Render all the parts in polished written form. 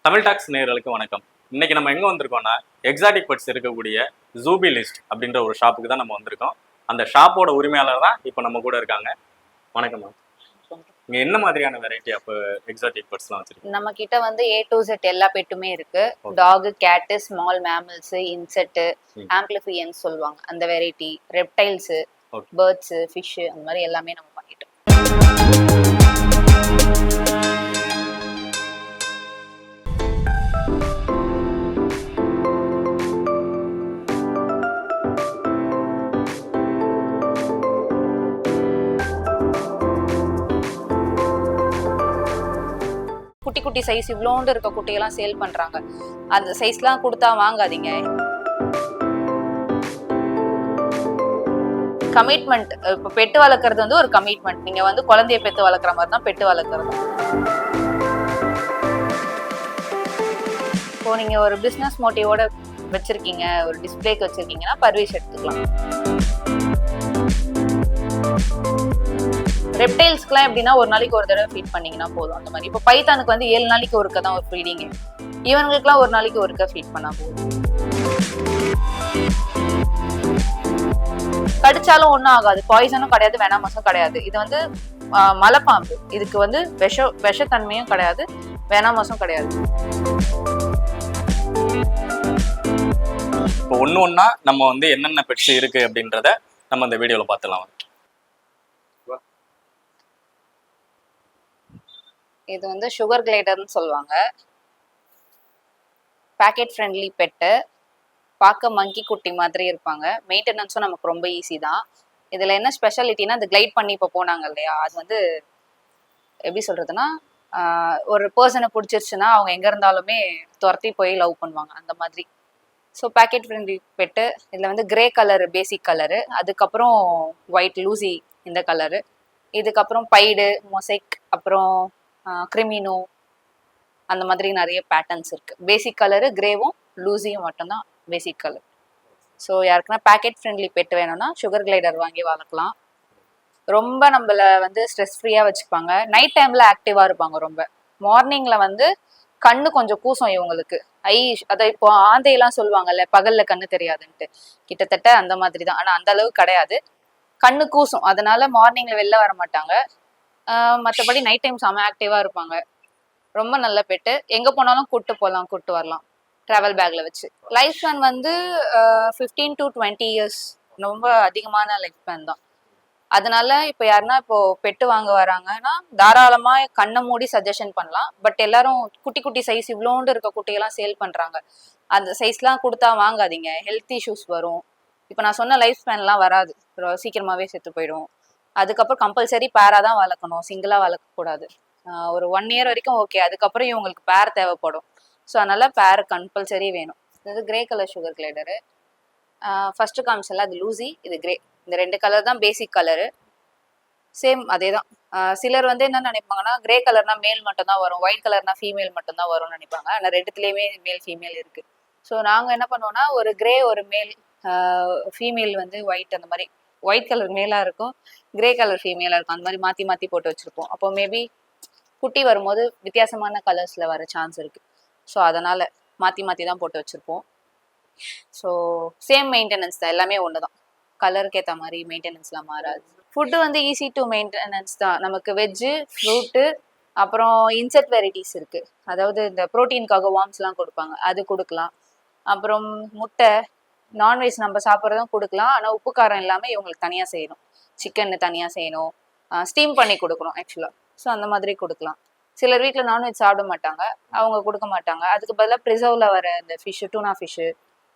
Tamil tax நேயர்களுக்கு வணக்கம். இன்னைக்கு நம்ம எங்க வந்திருக்கோம்னா எக்ஸாட்டிக் பெட்ஸ் இருக்கக்கூடிய ஜூபி லிஸ்ட் அப்படின்ற ஒரு ஷாப்புக்கு தான் நம்ம வந்திருக்கோம். அந்த ஷாப்போட உரிமையாளர் தான் இப்போ நம்ம கூட இருக்காங்க. வணக்கம் மேம். இங்க என்ன மாதிரியான வெரைட்டி ஆஃப் எக்ஸாட்டிக் பெட்ஸ்லாம் வச்சிருக்கீங்க? நம்ம கிட்ட வந்து A to Z எல்லா பெட்டுமே இருக்கு. Dog, cat, small mammals, insect, amphibians சொல்லுவாங்க அந்த வெரைட்டி, ரெப்டைல்ஸ், பேர்ட்ஸ், ஃபிஷ் அந்த மாதிரி எல்லாமே நம்ம பண்ணிட்டோம். குட்டி குட்டி சைஸ் இவ்வளோண்டு இருக்க குட்டியெல்லாம் சேல் பண்றாங்க. அந்த சைஸ்லாம் கொடுத்தா வாங்காதீங்க. கமிட்மெண்ட். இப்போ பெட்டு வளர்க்குறது வந்து ஒரு கமிட்மெண்ட். நீங்க வந்து குழந்தைய பெத்து வளர்க்குற மாதிரி தான் பெட்டு வளர்க்குறது. இப்போ நீங்க ஒரு பிசினஸ் மோட்டிவோட வச்சிருக்கீங்க, ஒரு டிஸ்பிளேக்கு வச்சிருக்கீங்கன்னா பர்வீஸ் எடுத்துக்கலாம். ரெப்டைல்ஸ்க்குலாம் எப்படின்னா ஒரு நாளைக்கு ஒரு தடவை ஃபீட் பண்ணீங்கன்னா போதும். அந்த மாதிரி இப்போ பைத்தானுக்கு வந்து 7 நாளைக்கு ஒருக்க தான் ஒரு ஃபீடிங். இவங்களுக்குலாம் ஒரு நாளைக்கு ஒருக்க ஃபீட் பண்ணா போதும். கடிச்சாலும் ஒன்றும் ஆகாது. பாய்சனும் கிடையாது, வெனாமஸும் கிடையாது. இது வந்து மலைப்பாம்பு. இதுக்கு வந்து விஷத்தன்மையும் கிடையாது, வெனாமஸும் கிடையாது. இப்போ ஒண்ணா நம்ம வந்து என்னென்ன பெட்ஸ் இருக்கு அப்படின்றத நம்ம இந்த வீடியோல பார்த்துலாம். இது வந்து சுகர் கிளைடர்னு சொல்லுவாங்க. Packet friendly pet. பார்க்க மங்கி குட்டி மாதிரி இருப்பாங்க. மெயின்டெனன்ஸும் நமக்கு ரொம்ப ஈஸி தான். இதில் என்ன ஸ்பெஷாலிட்டினா, அது கிளைட் பண்ணி இப்போ போனாங்க இல்லையா, அது வந்து எப்படி சொல்கிறதுனா, ஒரு பர்சனை பிடிச்சிருச்சுன்னா அவங்க எங்கே இருந்தாலுமே துரத்தி போய் லவ் பண்ணுவாங்க அந்த மாதிரி. So packet friendly pet. இதில் வந்து கிரே கலரு பேசிக் கலரு, அதுக்கப்புறம் ஒயிட் லூசி இந்த கலரு, இதுக்கப்புறம் பைடு, மொசைக், அப்புறம் கிரிமினோ, அந்த மாதிரி நிறைய பேட்டர்ன்ஸ் இருக்குது. பேசிக் கலரு கிரேவும் லூசியும் மட்டும்தான் பேசிக் கலர். ஸோ யாருக்குன்னா பேக்கெட் ஃப்ரெண்ட்லி பெட் வேணும்னா சுகர் கிளைடர் வாங்கி வளர்க்கலாம். ரொம்ப நம்மள வந்து ஸ்ட்ரெஸ் ஃப்ரீயாக வச்சுப்பாங்க. நைட் டைமில் ஆக்டிவாக இருப்பாங்க. ரொம்ப மார்னிங்கில் வந்து கண்ணு கொஞ்சம் கூசம் இவங்களுக்கு. அதை இப்போ ஆந்தையெல்லாம் சொல்லுவாங்கல்ல, பகலில் கண்ணு தெரியாதுன்ட்டு, கிட்டத்தட்ட அந்த மாதிரி தான். ஆனால் அந்த அளவு கிடையாது. கண்ணு கூசும், அதனால மார்னிங்கில் வெளில வர மாட்டாங்க. மற்றபடி நைட் டைம் செம்ம ஆக்டிவாக இருப்பாங்க. ரொம்ப நல்ல பெட்டு. எங்கே போனாலும் கூப்பிட்டு போகலாம், கூப்பிட்டு வரலாம் ட்ராவல் பேக்கில் வச்சு. லைஃப் ஸ்பேன் வந்து 15 to 20 years, ரொம்ப அதிகமான லைஃப் ஸ்பேன் தான். அதனால இப்போ யாருன்னா இப்போ பெட்டு வாங்க வராங்கன்னா தாராளமாக கண்ணை மூடி சஜஷன் பண்ணலாம். பட் எல்லாரும் குட்டி குட்டி சைஸ் இவ்வளோண்டு இருக்க குட்டியெல்லாம் சேல் பண்ணுறாங்க. அந்த சைஸ்லாம் கொடுத்தா வாங்காதீங்க, ஹெல்த் இஷ்யூஸ் வரும். இப்போ நான் சொன்ன லைஃப் ஸ்பேன்லாம் வராது, சீக்கிரமாகவே செத்து போயிடும். அதுக்கப்புறம் கம்பல்சரி பேராக தான் வளர்க்கணும், சிங்கிளாக வளர்க்கக்கூடாது. ஒரு 1 year வரைக்கும் ஓகே, அதுக்கப்புறம் இவங்களுக்கு பேர் தேவைப்படும். ஸோ அதனால பேர் கம்பல்சரி வேணும். இது grey colour sugar glider. First காமிச்சல அது லூசி, இது கிரே. இந்த 2 கலர் தான் பேசிக் கலரு. சேம் அதே தான். சிலர் வந்து என்ன நினைப்பாங்கன்னா, கிரே கலர்னா மேல் மட்டும் தான் வரும், ஒயிட் கலர்னா ஃபீமேல் மட்டும் தான் வரும்னு நினைப்பாங்க. ஆனால் 2துலேயுமே மேல் ஃபீமேல் இருக்குது. ஸோ நாங்கள் என்ன பண்ணுவோம்னா, ஒரு கிரே ஒரு மேல், ஃபீமேல் வந்து ஒயிட், அந்த மாதிரி ஒயிட் கலர் மேலாக இருக்கும், கிரே கலர் ஃபீமேலாக இருக்கும். அந்த மாதிரி மாற்றி மாற்றி போட்டு வச்சுருப்போம். அப்போ மேபி குட்டி வரும்போது வித்தியாசமான கலர்ஸில் வர சான்ஸ் இருக்குது. ஸோ அதனால் மாற்றி மாற்றி தான் போட்டு வச்சுருப்போம். ஸோ சேம் மெயின்டெனன்ஸ் தான், எல்லாமே ஒன்று தான். கலருக்கு ஏற்ற மாதிரி மெயின்டெனன்ஸ்லாம் மாறாது. ஃபுட்டு வந்து ஈஸி டு மெயின்டெனன்ஸ் தான். நமக்கு வெஜ்ஜு, ஃப்ரூட்டு, அப்புறம் இன்செக்ட் வெரைட்டிஸ் இருக்குது. அதாவது இந்த ப்ரோட்டீனுக்காக வார்ம்ஸ்லாம் கொடுப்பாங்க, அது கொடுக்கலாம். அப்புறம் முட்டை, நான்வெஜ் நம்ம சாப்பிட்றதும் கொடுக்கலாம். ஆனால் உப்பு காரம் இல்லாமல் இவங்களுக்கு தனியாக செய்யணும். சிக்கன் தனியாக செய்யணும், ஸ்டீம் பண்ணி கொடுக்கணும் ஆக்சுவலாக. ஸோ அந்த மாதிரி கொடுக்கலாம். சிலர் வீட்டில் நான்வெஜ் சாப்பிட மாட்டாங்க, அவங்க கொடுக்க மாட்டாங்க. அதுக்கு பதிலாக ப்ரிசர்வில் வர இந்த ஃபிஷ்ஷு, டூனா ஃபிஷ்ஷு,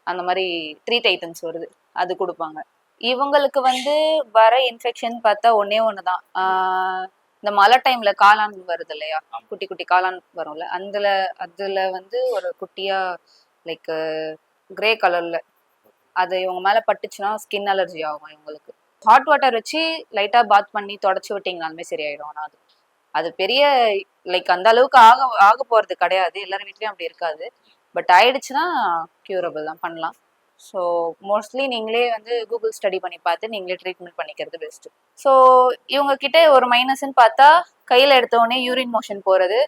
அந்த மாதிரி ட்ரீட் ஐட்டம்ஸ் வருது, அது கொடுப்பாங்க. இவங்களுக்கு வந்து வர இன்ஃபெக்ஷன் பார்த்தா ஒன்று தான். இந்த மழை டைமில் காளான் வருது இல்லையா, குட்டி குட்டி காளான் வரும்ல, அதில் வந்து ஒரு குட்டியாக லைக் கிரே கலரில் அது இவங்க மேலே பட்டுச்சுன்னா ஸ்கின் அலர்ஜி ஆகும் இவங்களுக்கு. ஹாட் வாட்டர் வச்சு லைட்டாக பாத் பண்ணி தொடச்சி விட்டிங்கனாலுமே சரியாயிடும். ஆனால் அது பெரிய லைக் அந்த அளவுக்கு ஆக போகிறது கிடையாது, எல்லாரும் வீட்லேயும் அப்படி இருக்காது. பட் ஆயிடுச்சுன்னா க்யூரபிள் தான், பண்ணலாம். ஸோ மோஸ்ட்லி நீங்களே வந்து கூகுள் ஸ்டடி பண்ணி பார்த்து நீங்களே ட்ரீட்மெண்ட் பண்ணிக்கிறது பெஸ்ட்டு. ஸோ இவங்க கிட்ட ஒரு மைனஸ்ன்னு பார்த்தா, கையில் எடுத்தோடனே யூரின் மோஷன் போகிறது,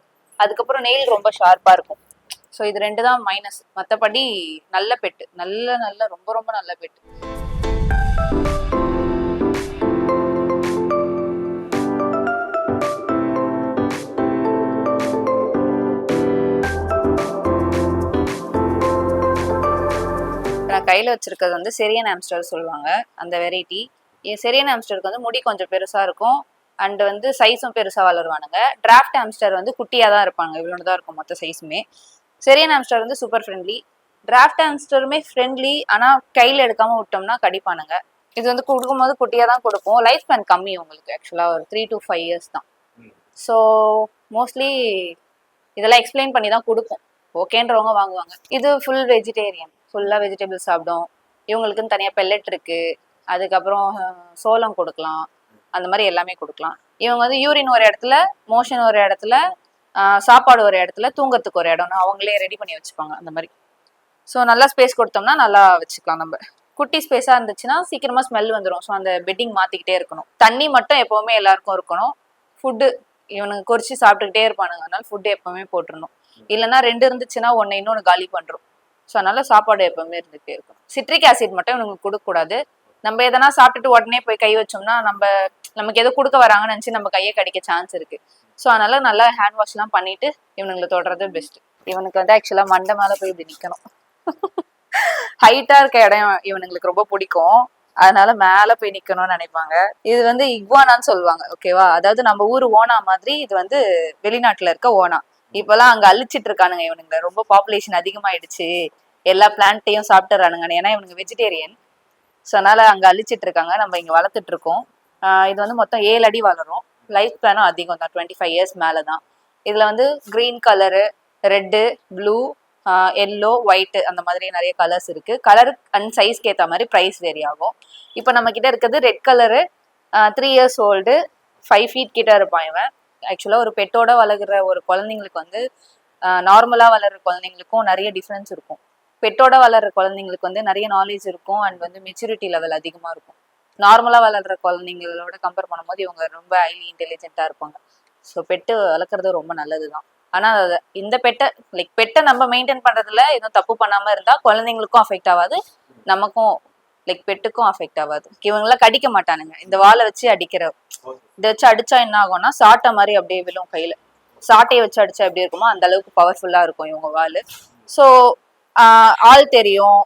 அதுக்கப்புறம் நெயில் ரொம்ப ஷார்ப்பாக இருக்கும். ஸோ இது 2 தான் மைனஸ். மற்றபடி நல்ல பெட்டு, நல்ல நல்ல ரொம்ப ரொம்ப நல்ல பெட்டு. நான் கையில் வச்சிருக்கிறது வந்து செரியன் ஆம்ஸ்டர் சொல்லுவாங்க, அந்த வெரைட்டி. செரியன் ஆம்ஸ்டருக்கு வந்து முடி கொஞ்சம் பெருசாக இருக்கும் அண்ட் வந்து சைஸும் பெருசாக வளருவானுங்க. டிராஃப்ட் ஆம்ஸ்டர் வந்து குட்டியாக தான் இருப்பாங்க, இவ்வளோ தான் இருக்கும் மொத்த சைஸுமே. செரியன் ஆம்ஸ்டர் வந்து சூப்பர் ஃப்ரெண்ட்லி. டிராஃப்ட் ஆம்ஸ்டருமே ஃப்ரெண்ட்லி, ஆனால் கையில் எடுக்காமல் விட்டோம்னா கடிப்பானுங்க. இது வந்து கொடுக்கும்போது குட்டியாக தான் கொடுப்போம். லைஃப் ஸ்பேன் கம்மி உங்களுக்கு, ஆக்சுவலாக ஒரு 3 to 5 years தான். ஸோ மோஸ்ட்லி இதெல்லாம் எக்ஸ்பிளைன் பண்ணி தான் கொடுப்போம், ஓகேன்றவங்க வாங்குவாங்க. இது ஃபுல் வெஜிடேரியன், ஃபுல்லாக வெஜிடபிள் சாப்பிடும். இவங்களுக்குன்னு தனியாக பெல்லட் இருக்கு, அதுக்கப்புறம் சோளம் கொடுக்கலாம், அந்த மாதிரி எல்லாமே கொடுக்கலாம். இவங்க வந்து யூரின் ஒரு இடத்துல, மோஷன் ஒரு இடத்துல, சாப்பாடு ஒரு இடத்துல, தூங்கறதுக்கு ஒரு இடம்னு அவங்களே ரெடி பண்ணி வச்சுப்பாங்க அந்த மாதிரி. ஸோ நல்லா ஸ்பேஸ் கொடுத்தோம்னா நல்லா வச்சுக்கலாம். நம்ம குட்டி ஸ்பேஸாக இருந்துச்சுன்னா சீக்கிரமாக ஸ்மெல் வந்துடும். ஸோ அந்த பெட்டிங் மாற்றிக்கிட்டே இருக்கணும். தண்ணி மட்டும் எப்போவுமே எல்லாருக்கும் இருக்கணும். ஃபுட்டு இவனுக்கு குறிச்சு சாப்பிட்டுக்கிட்டே இருப்பானுங்க, அதனால ஃபுட்டு எப்பவுமே போட்டுருணும். இல்லைன்னா 2 இருந்துச்சுன்னா இன்னொன்று காலி பண்ணுறோம். ஸோ அதனால சாப்பாடு எப்பவுமே இருந்துகிட்டே இருக்கணும். சிட்ரிக் ஆசிட் மட்டும் இவனுக்கு கொடுக்கக்கூடாது. நம்ம எதனா சாப்பிட்டுட்டு உடனே போய் கை வச்சோம்னா நமக்கு எதோ கொடுக்க வராங்கன்னு நினச்சி நம்ம கையை கடிக்க சான்ஸ் இருக்கு. ஸோ அதனால நல்லா ஹேண்ட் வாஷ்லாம் பண்ணிட்டு இவனுங்களை தொடுறது பெஸ்ட். இவனுக்கு வந்து ஆக்சுவலாக மண்டை மேலே போய் இப்படி நிற்கணும். ஹைட்டா இருக்க இடம் இவனுங்களுக்கு ரொம்ப பிடிக்கும், அதனால மேல போய் நிக்கணும்னு நினைப்பாங்க. இது வந்து இக்வானான்னு சொல்லுவாங்க, ஓகேவா? அதாவது நம்ம ஊர் ஓனா மாதிரி இது வந்து வெளிநாட்டுல இருக்க ஓனா. இப்பெல்லாம் அங்க அழிச்சிட்டு இருக்கானுங்க இவனுங்க, ரொம்ப பாப்புலேஷன் அதிகமாயிடுச்சு, எல்லா பிளான்ட்டையும் சாப்பிட்டுறானுங்க. ஏன்னா இவனுங்க வெஜிடேரியன், ஸோ அதனால அங்க அழிச்சிட்டு இருக்காங்க, நம்ம இங்க வளர்த்துட்டு இருக்கோம். இது வந்து மொத்தம் 7 அடி வளரும். லைஃப் ஸ்பேனும் அதிகம் தான், 25 years மேலதான். இதுல வந்து green colour, red, blue, yellow, white அந்த மாதிரி நிறைய கலர்ஸ் இருக்கு. கலர் அண்ட் சைஸ்க்கு ஏற்ற மாதிரி ப்ரைஸ் வேரி ஆகும். இப்போ நம்ம கிட்ட இருக்கிறது red colour, 3 years old, 5 feet கிட்ட இருப்பான் இவன். ஆக்சுவலாக ஒரு பெட்டோட வளர்க்குற ஒரு குழந்தைங்களுக்கு வந்து நார்மலாக வளர்கிற குழந்தைங்களுக்கும் நிறைய டிஃப்ரென்ஸ் இருக்கும். பெட்டோட வளர்கிற குழந்தைங்களுக்கு வந்து நிறைய நாலேஜ் இருக்கும் அண்ட் வந்து மெச்சூரிட்டி லெவல் அதிகமாக இருக்கும். நார்மலாக வளர்கிற குழந்தைங்களோட கம்பேர் பண்ணும்போது இவங்க ரொம்ப ஹைலி இன்டெலிஜென்ட்டாக இருப்பாங்க. ஸோ பெட்டு வளர்க்குறது ரொம்ப நல்லது தான். ஆனால் இந்த பெட்டை நம்ம மெயின்டைன் பண்ணுறதுல எதுவும் தப்பு பண்ணாமல் இருந்தால் குழந்தைங்களுக்கும் அஃபெக்ட் ஆகாது, நமக்கும் பெட்டுக்கும் அஃபெக்ட் ஆகாது. இவங்களாம் கடிக்க மாட்டானுங்க. இந்த வாழை வச்சு இதை வச்சு அடிச்சா என்ன ஆகும்னா சாட்டை மாதிரி அப்படியே விழும் கையில. சாட்டையை வச்சு அடிச்சா எப்படி இருக்குமோ அந்த அளவுக்கு பவர்ஃபுல்லா இருக்கும் இவங்க வால். ஸோ ஆள் தெரியும்.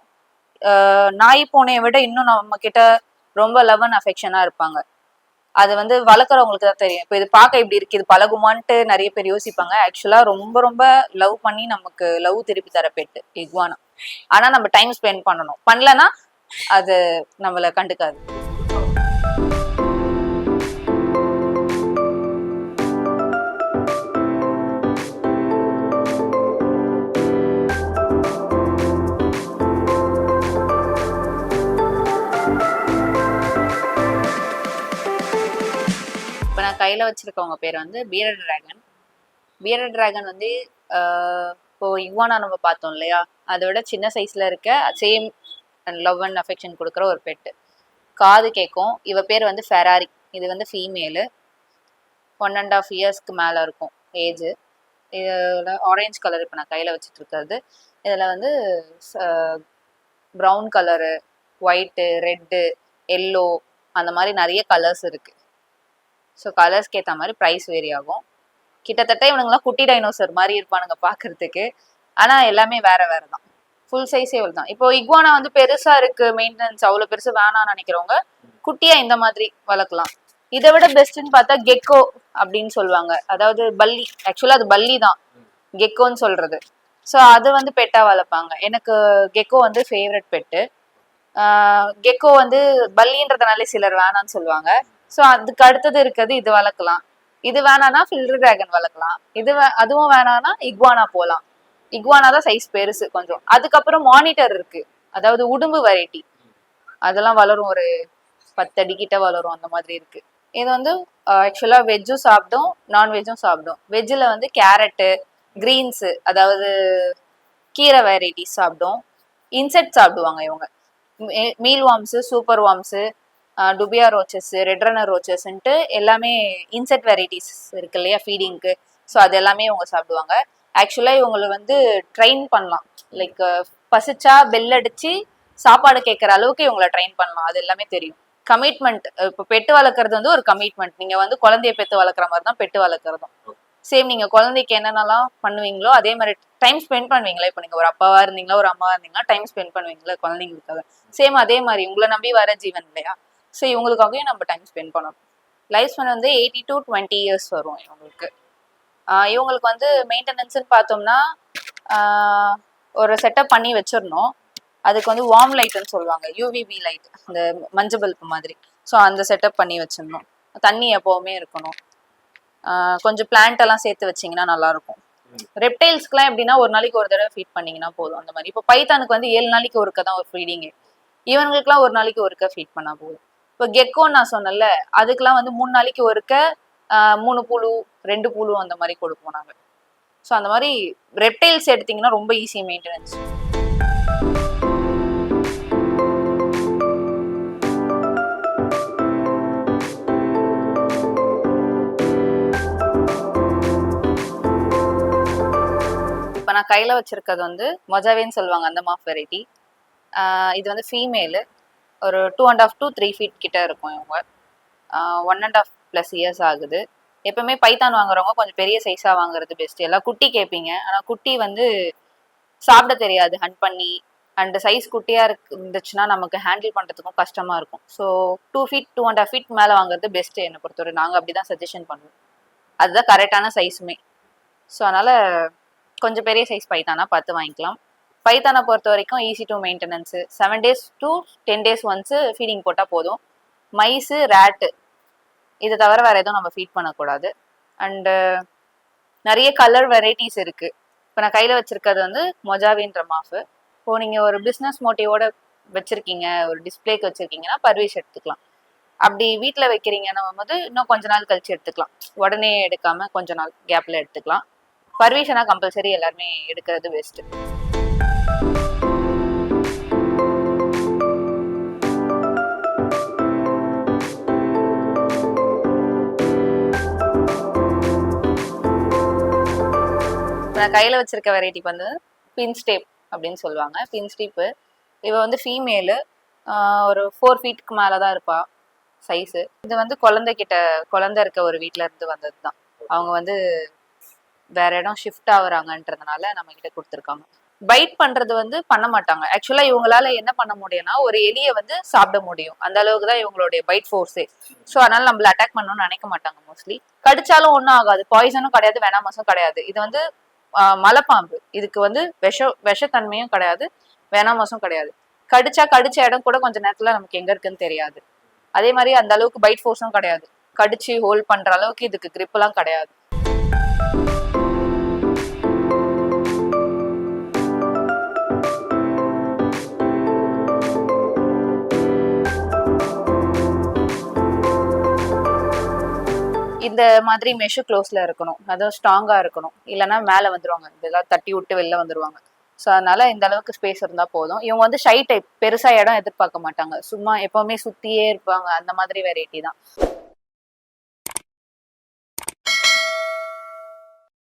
நாய் பூனையை விட இன்னும் நம்ம கிட்ட ரொம்ப லவ் அண்ட் அஃபெக்ஷனா இருப்பாங்க. அது வந்து வளர்க்குறவங்களுக்கு தான் தெரியும். இப்போ இது பார்க்க இப்படி இருக்கு, இது பழகுமான்ட்டு நிறைய பேர் யோசிப்பாங்க. ஆக்சுவலா ரொம்ப ரொம்ப லவ் பண்ணி நமக்கு லவ் திருப்பி தர பெட்டு இக்வானா. ஆனா நம்ம டைம் ஸ்பெண்ட் பண்ணணும், பண்ணலன்னா அது நம்மள கண்டுக்காது. இப்போ நான் கையில வச்சிருக்கவங்க பேர் வந்து பியர்ட் டிராகன். பியர்ட் டிராகன் வந்து இப்போ இக்வானா நம்ம பார்த்தோம் இல்லையா, அதை விட சின்ன சைஸ்ல இருக்க சேம் லவ் அண்ட் அஃபெக்ஷன் கொடுக்குற ஒரு பெட்டு. காது கேட்கும். இவ பேர் வந்து ஃபெராரி. இது வந்து ஃபீமேலு. 1.5 yearsக்கு மேலே இருக்கும் ஏஜ். இதில் ஆரஞ்சு கலர் இப்போ நான் கையில் வச்சுட்டு இருக்கிறது. இதில் வந்து brown colour, white, red, yellow அந்த மாதிரி நிறைய கலர்ஸ் இருக்குது. ஸோ கலர்ஸ்க்கு ஏற்ற மாதிரி ப்ரைஸ் வேரி ஆகும். கிட்டத்தட்ட இவனுங்களாம் குட்டி டைனோசர் மாதிரி இருப்பானுங்க பார்க்கறதுக்கு, ஆனால் எல்லாமே வேற வேற தான். ஃபுல் சைஸே இவ்வளோ தான். இப்போ இக்வானா வந்து பெருசாக இருக்கு, மெயின்டெனன்ஸ் அவ்வளோ பெருசு வேணாம்னு நினைக்கிறவங்க குட்டியா இந்த மாதிரி வளர்க்கலாம். இதை விட பெஸ்ட்ன்னு பார்த்தா கெக்கோ அப்படின்னு சொல்லுவாங்க, அதாவது பல்லி. ஆக்சுவலாக அது பல்லி தான் கெக்கோன்னு சொல்றது. ஸோ அது வந்து பெட்டா வளர்ப்பாங்க. எனக்கு கெக்கோ வந்து ஃபேவரட் பெட்டு. கெக்கோ வந்து பல்லின்றதுனாலே சிலர் வேணான்னு சொல்லுவாங்க. ஸோ அதுக்கு அடுத்தது இருக்கிறது இது வளர்க்கலாம். இது வேணான்னா ஃபில்டர் டிராகன் வளர்க்கலாம். அதுவும் வேணான்னா இக்வானா போகலாம். இக்வானா தான் சைஸ் பெருசு கொஞ்சம். அதுக்கப்புறம் மானிட்டர் இருக்கு, அதாவது உடும்பு வெரைட்டி. அதெல்லாம் வளரும், ஒரு 10 அடி கிட்ட வளரும், அந்த மாதிரி இருக்கு. இது வந்து ஆக்சுவலா வெஜ்ஜும் சாப்பிடும், நான்வெஜ்ஜும் சாப்பிடும். வெஜ்ஜில் வந்து கேரட்டு, கிரீன்ஸு, அதாவது கீரை வெரைட்டிஸ் சாப்பிடும். இன்செக்ட் சாப்பிடுவாங்க இவங்க. Meal worms, super worms, dubia roaches, red runner ரோச்சஸ்ன்ட்டு எல்லாமே இன்செக்ட் வெரைட்டிஸ் இருக்கு இல்லையா ஃபீடிங்க்கு. ஸோ அது எல்லாமே இவங்க சாப்பிடுவாங்க. ஆக்சுவலா இவங்களை வந்து ட்ரெயின் பண்ணலாம். லைக் பசிச்சா பெல் அடிச்சு சாப்பாடு கேட்கற அளவுக்கு இவங்களை ட்ரெயின் பண்ணலாம். அது எல்லாமே தெரியும். கமிட்மெண்ட், இப்போ பெட்டு வளர்க்குறது வந்து ஒரு கமிட்மெண்ட். நீங்க வந்து குழந்தைய பெத்து வளர்க்குற மாதிரி தான் பெட்டு வளர்க்குறதும். சேம் நீங்க குழந்தைக்கு என்னென்னலாம் பண்ணுவீங்களோ அதே மாதிரி டைம் ஸ்பெண்ட் பண்ணுவீங்களா. இப்போ நீங்க ஒரு அப்பாவா இருந்தீங்களா ஒரு அம்மாவா இருந்தீங்கன்னா டைம் ஸ்பெண்ட் பண்ணுவீங்களா குழந்தைங்களுக்காக. சேம் அதே மாதிரி உங்களை நம்பி வர ஜீவன் இல்லையா. ஸோ இவங்களுக்காகவே நம்ம டைம் ஸ்பெண்ட் பண்ணணும். லைஃப் ஸ்பென் வந்து 80 to 20 இயர்ஸ் வரும் இவங்களுக்கு. இவங்களுக்கு வந்து மெயின்டெனன்ஸ்ன்னு பார்த்தோம்னா ஒரு செட்டப் பண்ணி வச்சிடணும். அதுக்கு வந்து வார்ம் லைட்னு சொல்லுவாங்க, யூவிபி லைட், அந்த மஞ்சள் பல்ப் மாதிரி. ஸோ அந்த செட்டப் பண்ணி வச்சிடணும். தண்ணி எப்போவுமே இருக்கணும். கொஞ்சம் பிளான்ட் எல்லாம் சேர்த்து வச்சிங்கன்னா நல்லா இருக்கும். ரெப்டைல்ஸ்க்குலாம் எப்படின்னா ஒரு நாளைக்கு ஒரு தடவை ஃபீட் பண்ணீங்கன்னா போதும். அந்த மாதிரி இப்போ பைத்தானுக்கு வந்து 7 நாளைக்கு ஒருக்க தான் ஒரு ஃபீடிங்கு. இவங்களுக்குலாம் ஒரு நாளைக்கு ஒருக்க ஃபீட் பண்ணா போதும். இப்போ கெக்கோன்னு நான் சொன்னேன்ல, அதுக்கெல்லாம் வந்து 3 நாளைக்கு ஒருக்க 3 புழு 2 புழு அந்த மாதிரி கொடுப்போம் நாங்கள். ஸோ அந்த மாதிரி ரெப்டைல்ஸ் எடுத்தீங்கன்னா ரொம்ப ஈஸி மெயின்டெனன்ஸ். இப்போ நான் கையில் வச்சிருக்கிறது வந்து மொஜாவேன்னு சொல்லுவாங்க, அந்த மாஃப் வெரைட்டி. இது வந்து ஃபீமேலு. ஒரு 2.5 to 3 feet கிட்ட இருக்கும் இவங்க. 1.5+ years ஆகுது. எப்பவுமே பைத்தான் வாங்குறவங்க கொஞ்சம் பெரிய சைஸாக வாங்குறது பெஸ்ட். எல்லாம் குட்டி கேட்பீங்க, ஆனால் குட்டி வந்து சாப்பிட தெரியாது ஹண்ட் பண்ணி. அண்ட் சைஸ் குட்டியாக இருந்துச்சுன்னா நமக்கு ஹேண்டில் பண்ணுறதுக்கும் கஷ்டமாக இருக்கும். ஸோ 2 feet 2.5 feet மேலே வாங்குறது பெஸ்ட்டு என்னை பொறுத்தவரை. நாங்கள் அப்படி தான் சஜஷன் பண்ணுவோம். அதுதான் கரெக்டான சைஸுமே. ஸோ அதனால் கொஞ்சம் பெரிய சைஸ் பைத்தானா பார்த்து வாங்கிக்கலாம். பைத்தானை பொறுத்த வரைக்கும் easy to maintenance. 7 days to 10 days once feeding போட்டால் போதும். மைஸு ரேட்டு இதை தவிர வேறு எதுவும் நம்ம ஃபீட் பண்ணக்கூடாது. அண்டு நிறைய கலர் வெரைட்டிஸ் இருக்குது. இப்போ நான் கையில் வச்சுருக்கிறது வந்து மொஜாவின்ற மாஃபு. இப்போது நீங்கள் ஒரு பிஸ்னஸ் மோட்டிவோட வச்சுருக்கீங்க, ஒரு டிஸ்பிளேக்கு வச்சுருக்கீங்கன்னா பர்வீஸ் எடுத்துக்கலாம். அப்படி வீட்டில் வைக்கிறீங்கன்னா போது இன்னும் கொஞ்ச நாள் கழிச்சு எடுத்துக்கலாம். உடனே எடுக்காமல் கொஞ்ச நாள் கேப்பில் எடுத்துக்கலாம். பர்மிஷனாக கம்பல்சரி எல்லாருமே எடுக்கிறது பெஸ்ட்டு. நான் கையில் வச்சிருக்க வெரைட்டிக்கு வந்து பின் ஸ்டேப் அப்படின்னு சொல்லுவாங்க. பின் ஸ்டீப்பு இவ வந்து ஃபீமேலு. ஒரு 4 feetக்கு மேலே தான் இருப்பா சைஸு. இது வந்து குழந்தை இருக்க ஒரு வீட்டில் இருந்து வந்தது தான். அவங்க வந்து வேற இடம் ஷிஃப்ட் ஆகுறாங்கன்றதுனால நம்ம கிட்ட கொடுத்துருக்காங்க. பைட் பண்றது வந்து பண்ண மாட்டாங்க. ஆக்சுவலா இவங்களால என்ன பண்ண முடியும்னா ஒரு எலியை வந்து சாப்பிட முடியும். அந்த அளவுக்கு தான் இவங்களுடைய பைட் ஃபோர்ஸே. ஸோ அதனால நம்மள அட்டாக் பண்ணணும்னு நினைக்க மாட்டாங்க மோஸ்ட்லி. கடிச்சாலும் ஒன்றும் ஆகாது. பாய்சனும் கிடையாது, வெனாமஸும் கிடையாது. இது வந்து மலைப்பாம்பு. இதுக்கு வந்து விஷத்தன்மையும் கிடையாது, வெனாமஸும் கிடையாது. கடிச்ச இடம் கூட கொஞ்சம் நேரத்துல நமக்கு எங்க இருக்குன்னு தெரியாது. அதே மாதிரி அந்த அளவுக்கு பைட் ஃபோர்ஸும் கிடையாது. கடிச்சு ஹோல்ட் பண்ற அளவுக்கு இதுக்கு கிரிப் எல்லாம் கிடையாது. இந்த மாதிரி மெஷு க்ளோஸ்ல இருக்கணும், அதுவும் ஸ்ட்ராங்கா இருக்கணும். இல்லைன்னா மேலே வந்துருவாங்க, இதெல்லாம் தட்டி விட்டு வெளில வந்துருவாங்க. ஸோ அதனால இந்த அளவுக்கு ஸ்பேஸ் இருந்தா போதும். இவங்க வந்து ஷை டைப், பெருசா இடம் எதிர்பார்க்க மாட்டாங்க. சும்மா எப்பவுமே சுத்தியே இருப்பாங்க, அந்த மாதிரி வெரைட்டி தான்.